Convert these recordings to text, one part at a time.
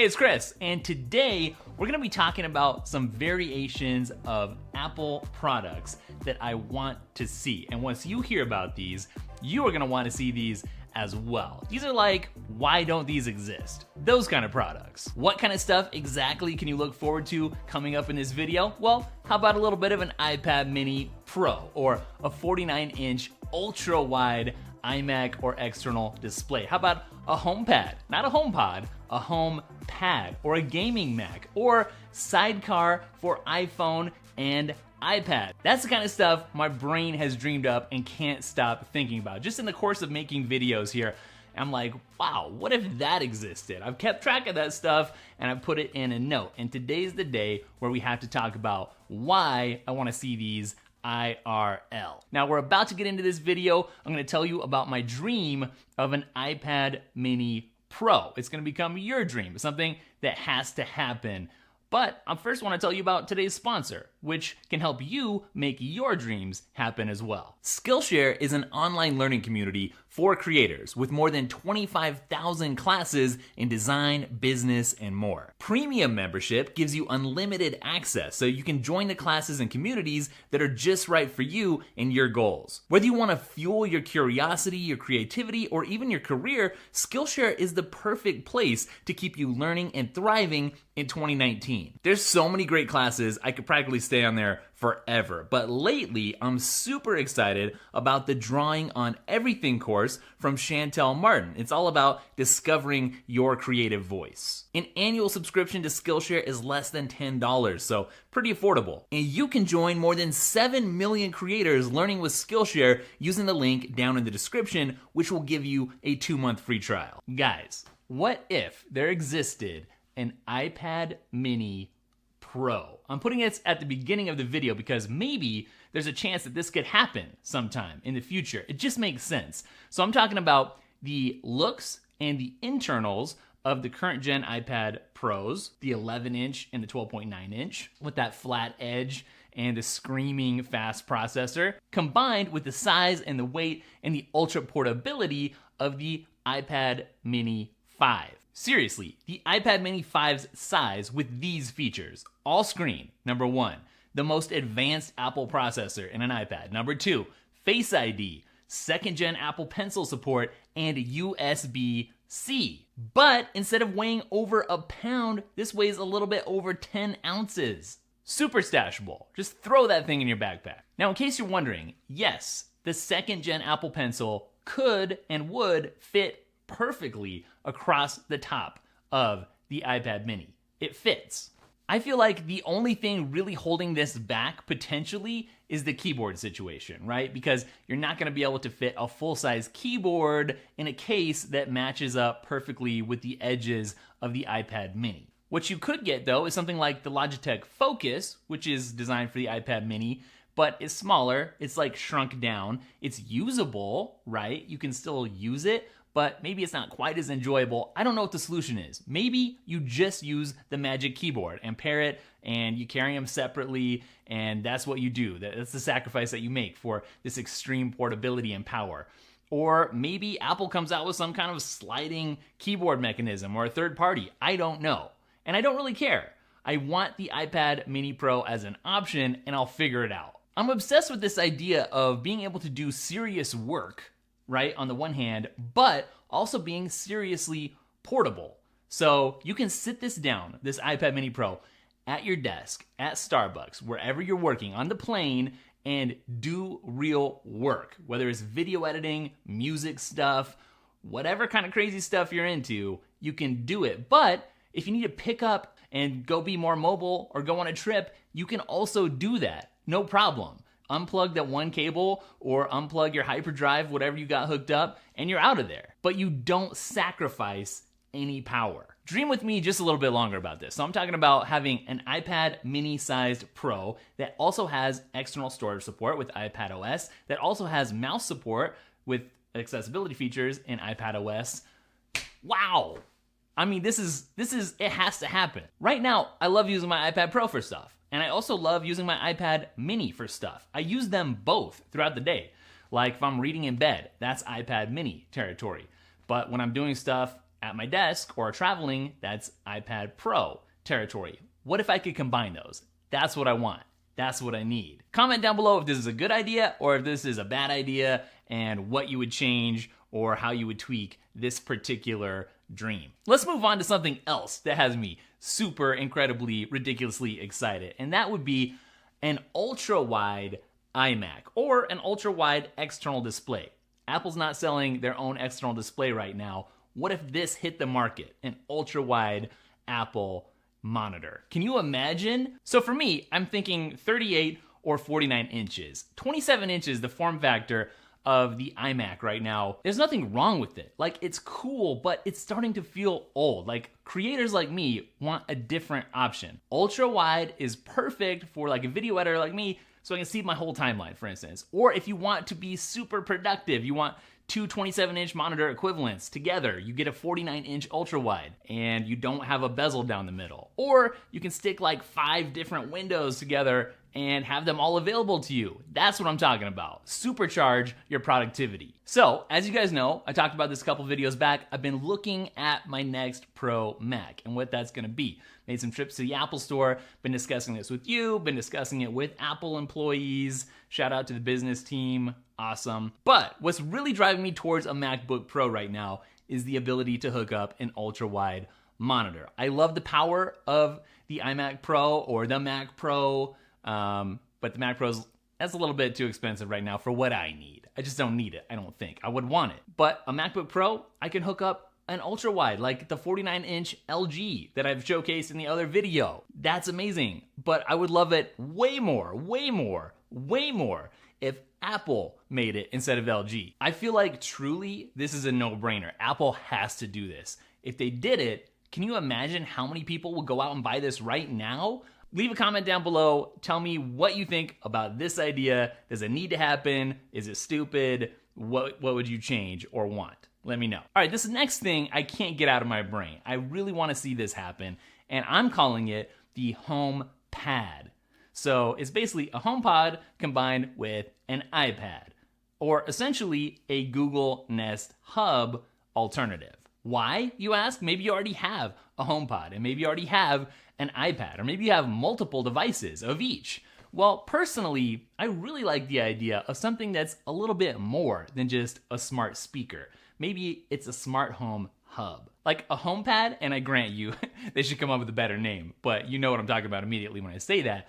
Hey, it's Chris, and today we're gonna be talking about some variations of Apple products that I want to see. And once you hear about these, you are gonna want to see these as well. These are like, why don't these exist? Those kind of products. What kind of stuff exactly can you look forward to coming up in this video? Well, how about a little bit of an iPad mini Pro or a 49-inch ultra-wide iMac or external display? How about a HomePad? Not a HomePod, a HomePad, or a gaming Mac, or Sidecar for iPhone and iPad. That's the kind of stuff my brain has dreamed up and can't stop thinking about. Just in the course of making videos here, I'm like, wow, what if that existed? I've kept track of that stuff and I've put it in a note. And today's the day where we have to talk about why I want to see these IRL. Now we're about to get into this video. I'm going to tell you about my dream of an iPad mini Pro. It's going to become your dream, something that has to happen. But I first want to tell you about today's sponsor, which can help you make your dreams happen as well. Skillshare is an online learning community for creators with more than 25,000 classes in design, business, and more. Premium membership gives you unlimited access, so you can join the classes and communities that are just right for you and your goals. Whether you want to fuel your curiosity, your creativity, or even your career, Skillshare is the perfect place to keep you learning and thriving in 2019. There's so many great classes, I could practically stay on there forever. But lately, I'm super excited about the Drawing on Everything course from Chantel Martin. It's all about discovering your creative voice. An annual subscription to Skillshare is less than $10, so pretty affordable. And you can join more than 7 million creators learning with Skillshare using the link down in the description, which will give you a 2-month free trial. Guys, what if there existed an iPad mini Pro? I'm putting it at the beginning of the video because maybe there's a chance that this could happen sometime in the future. It just makes sense. So I'm talking about the looks and the internals of the current gen iPad Pros, the 11-inch and the 12.9-inch, with that flat edge and the screaming fast processor, combined with the size and the weight and the ultra portability of the iPad mini 5. Seriously, the iPad mini 5's size with these features: all screen, number 1, the most advanced Apple processor in an iPad, number 2, Face ID, 2nd gen Apple Pencil support, and USB-C. But instead of weighing over a pound, this weighs a little bit over 10 ounces. Super stashable. Just throw that thing in your backpack. Now, in case you're wondering, yes, the 2nd gen Apple Pencil could and would fit perfectly across the top of the iPad mini. It fits. I feel like the only thing really holding this back potentially is the keyboard situation, right? Because you're not going to be able to fit a full-size keyboard in a case that matches up perfectly with the edges of the iPad mini. What you could get, though, is something like the Logitech Focus, which is designed for the iPad mini, but it's smaller, it's like shrunk down, it's usable, right? You can still use it, but maybe it's not quite as enjoyable. I don't know what the solution is. Maybe you just use the Magic Keyboard and pair it and you carry them separately, and that's what you do. That's the sacrifice that you make for this extreme portability and power. Or maybe Apple comes out with some kind of sliding keyboard mechanism or a third party. I don't know. And I don't really care. I want the iPad mini Pro as an option, and I'll figure it out. I'm obsessed with this idea of being able to do serious work, right, on the one hand, but also being seriously portable. So you can sit this down, this iPad mini Pro, at your desk, at Starbucks, wherever you're working, on the plane, and do real work. Whether it's video editing, music stuff, whatever kind of crazy stuff you're into, you can do it. But if you need to pick up and go be more mobile or go on a trip, you can also do that. No problem. Unplug that one cable or unplug your hyperdrive, whatever you got hooked up, and you're out of there. But you don't sacrifice any power. Dream with me just a little bit longer about this. So I'm talking about having an iPad mini-sized Pro that also has external storage support with iPadOS, that also has mouse support with accessibility features in iPadOS. Wow! I mean, this is it has to happen. Right now, I love using my iPad Pro for stuff. And I also love using my iPad mini for stuff. I use them both throughout the day. Like if I'm reading in bed, that's iPad mini territory. But when I'm doing stuff at my desk or traveling, that's iPad Pro territory. What if I could combine those? That's what I want. That's what I need. Comment down below if this is a good idea or if this is a bad idea and what you would change or how you would tweak this particular dream. Let's move on to something else that has me super incredibly ridiculously excited, and that would be an ultra-wide iMac or an ultra-wide external display. Apple's not selling their own external display right now. What if this hit the market? An ultra-wide Apple monitor. Can you imagine? So for me, I'm thinking 38 or 49 inches. 27 inches, the form factor of the iMac right now. There's nothing wrong with it. Like, it's cool, but it's starting to feel old. Like, creators like me want a different option. Ultra wide is perfect for like a video editor like me, so I can see my whole timeline, for instance. Or if you want to be super productive, you want two 27-inch monitor equivalents together, you get a 49-inch ultra wide and you don't have a bezel down the middle. Or you can stick like 5 different windows together and have them all available to you. That's what I'm talking about. Supercharge your productivity. So, as you guys know, I talked about this a couple videos back. I've been looking at my next Pro Mac and what that's gonna be. Made some trips to the Apple Store, been discussing this with you, been discussing it with Apple employees. Shout out to the business team, awesome. But what's really driving me towards a MacBook Pro right now is the ability to hook up an ultra-wide monitor. I love the power of the iMac Pro or the Mac Pro, but the Mac Pro's, that's a little bit too expensive right now for what I need. I just don't need it, I don't think. I would want it. But a MacBook Pro, I can hook up an ultra wide, like the 49-inch LG that I've showcased in the other video. That's amazing, but I would love it way more if Apple made it instead of LG. I feel like truly this is a no-brainer. Apple has to do this. If they did it, can you imagine how many people will go out and buy this right now? Leave a comment down below. Tell me what you think about this idea. Does it need to happen? Is it stupid? What would you change or want? Let me know. All right, this next thing I can't get out of my brain. I really want to see this happen, and I'm calling it the Home Pad. So it's basically a HomePod combined with an iPad, or essentially a Google Nest Hub alternative. Why, you ask? Maybe you already have a HomePod, and maybe you already have an iPad, or maybe you have multiple devices of each. Well, personally, I really like the idea of something that's a little bit more than just a smart speaker. Maybe it's a smart home hub. Like a HomePad, and I grant you, they should come up with a better name, but you know what I'm talking about immediately when I say that.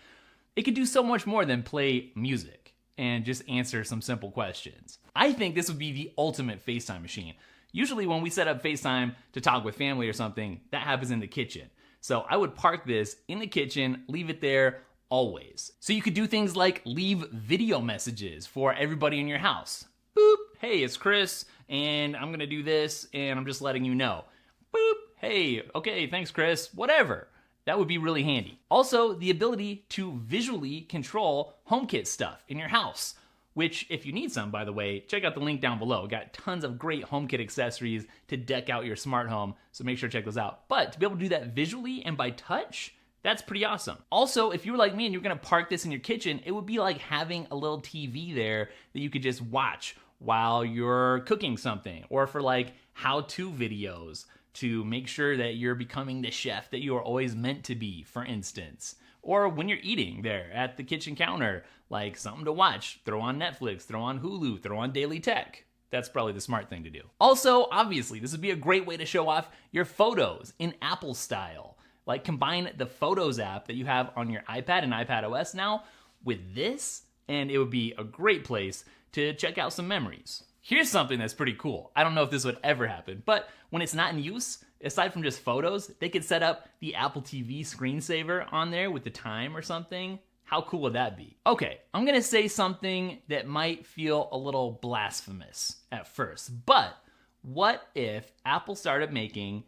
It could do so much more than play music and just answer some simple questions. I think this would be the ultimate FaceTime machine. Usually when we set up FaceTime to talk with family or something, that happens in the kitchen. So I would park this in the kitchen, leave it there always. So you could do things like leave video messages for everybody in your house. Boop, hey, it's Chris, and I'm gonna do this, and I'm just letting you know. Boop, hey, okay, thanks Chris, whatever. That would be really handy. Also, the ability to visually control HomeKit stuff in your house, which if you need some, by the way, check out the link down below. We got tons of great HomeKit accessories to deck out your smart home, so make sure to check those out. But to be able to do that visually and by touch, that's pretty awesome. Also, if you were like me and you're gonna park this in your kitchen, it would be like having a little TV there that you could just watch while you're cooking something, or for like how-to videos to make sure that you're becoming the chef that you are always meant to be, for instance. Or when you're eating there at the kitchen counter, like something to watch, throw on Netflix, throw on Hulu, throw on Daily Tech. That's probably the smart thing to do. Also, obviously, this would be a great way to show off your photos in Apple style. Like combine the Photos app that you have on your iPad and iPadOS now with this, and it would be a great place to check out some memories. Here's something that's pretty cool. I don't know if this would ever happen, but when it's not in use, aside from just photos, they could set up the Apple TV screensaver on there with the time or something. How cool would that be? Okay, I'm gonna say something that might feel a little blasphemous at first, but what if Apple started making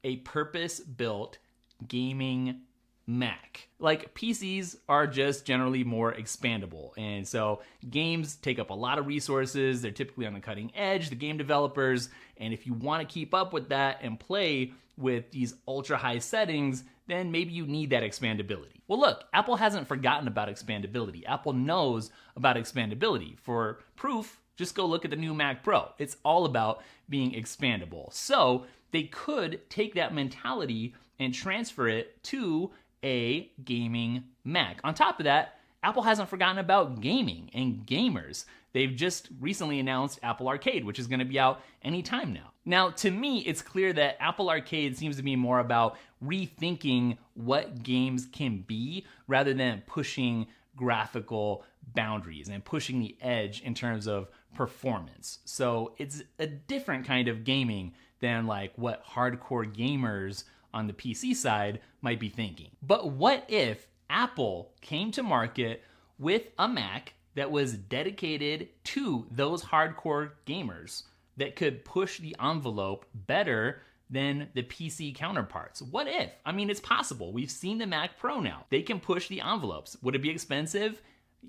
a purpose-built gaming Mac? Like, PCs are just generally more expandable, and so games take up a lot of resources. They're typically on the cutting edge, the game developers, and if you want to keep up with that and play with these ultra high settings, then maybe you need that expandability. Well, look, Apple hasn't forgotten about expandability. Apple knows about expandability. For proof, just go look at the new Mac Pro. It's all about being expandable. So they could take that mentality and transfer it to a gaming Mac. On top of that, Apple hasn't forgotten about gaming and gamers. They've just recently announced Apple Arcade, which is going to be out anytime now. Now, to me, it's clear that Apple Arcade seems to be more about rethinking what games can be rather than pushing graphical boundaries and pushing the edge in terms of performance. So it's a different kind of gaming than like what hardcore gamers on the PC side might be thinking. But what if Apple came to market with a Mac that was dedicated to those hardcore gamers that could push the envelope better than the PC counterparts? What if? I mean, it's possible. We've seen the Mac Pro now. They can push the envelopes. Would it be expensive?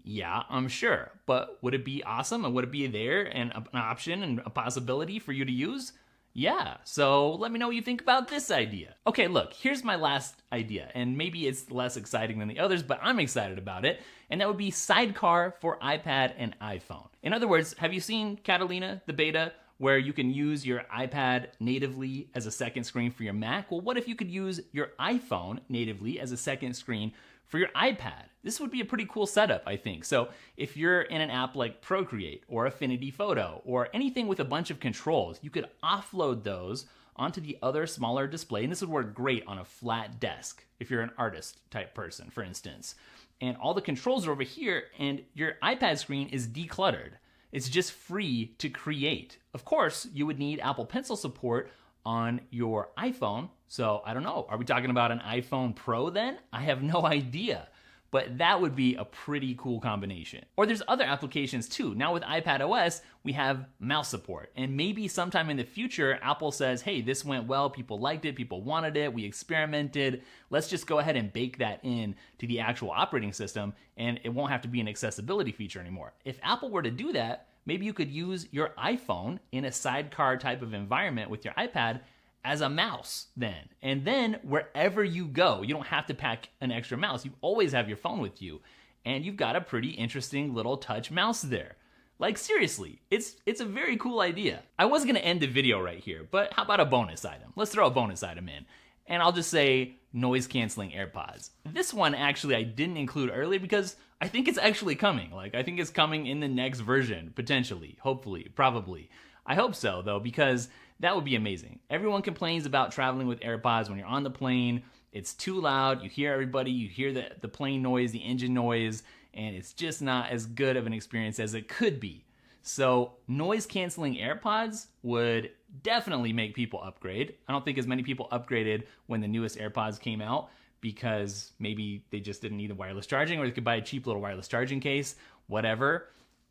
Yeah, I'm sure. But would it be awesome? And would it be there and an option and a possibility for you to use? Yeah, so let me know what you think about this idea. Okay, look, here's my last idea, and maybe it's less exciting than the others, but I'm excited about it, and that would be Sidecar for iPad and iPhone. In other words, have you seen Catalina, the beta, where you can use your iPad natively as a second screen for your Mac? Well, what if you could use your iPhone natively as a second screen for your iPad? This would be a pretty cool setup, I think. So if you're in an app like Procreate or Affinity Photo or anything with a bunch of controls, you could offload those onto the other smaller display. And this would work great on a flat desk if you're an artist type person, for instance. And all the controls are over here and your iPad screen is decluttered. It's just free to create. Of course, you would need Apple Pencil support on your iPhone. So I don't know, are we talking about an iPhone Pro then? I have no idea. But that would be a pretty cool combination. Or there's other applications too. Now with iPadOS, we have mouse support. And maybe sometime in the future, Apple says, hey, this went well, people liked it, people wanted it, we experimented. Let's just go ahead and bake that in to the actual operating system, and it won't have to be an accessibility feature anymore. If Apple were to do that, maybe you could use your iPhone in a sidecar type of environment with your iPad as a mouse then. And then wherever you go, you don't have to pack an extra mouse. You always have your phone with you. And you've got a pretty interesting little touch mouse there. Like seriously, it's a very cool idea. I was gonna end the video right here, but how about a bonus item? Let's throw a bonus item in. And I'll just say noise canceling AirPods. This one actually I didn't include earlier because I think it's actually coming. Like I think it's coming in the next version, potentially, hopefully, probably. I hope so though, because that would be amazing. Everyone complains about traveling with AirPods when you're on the plane. It's too loud, you hear everybody, you hear the plane noise, the engine noise, and it's just not as good of an experience as it could be. So noise canceling AirPods would definitely make people upgrade. I don't think as many people upgraded when the newest AirPods came out because maybe they just didn't need the wireless charging, or they could buy a cheap little wireless charging case, whatever.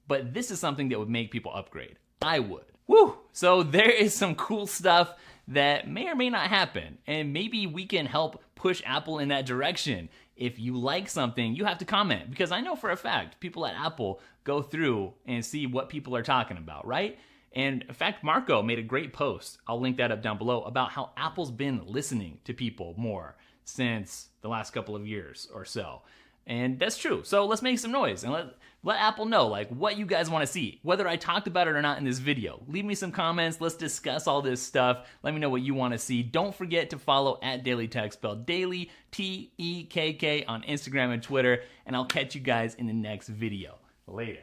But this is something that would make people upgrade. I would. Woo! So there is some cool stuff that may or may not happen, and maybe we can help push Apple in that direction. If you like something, you have to comment, because I know for a fact people at Apple go through and see what people are talking about, right? And in fact, Marco made a great post, I'll link that up down below, about how Apple's been listening to people more since the last couple of years or so. And that's true. So let's make some noise and let Apple know like what you guys want to see, whether I talked about it or not in this video. Leave me some comments. Let's discuss all this stuff. Let me know what you want to see. Don't forget to follow @DailyTech, spelled Daily, T-E-K-K, on Instagram and Twitter. And I'll catch you guys in the next video. Later.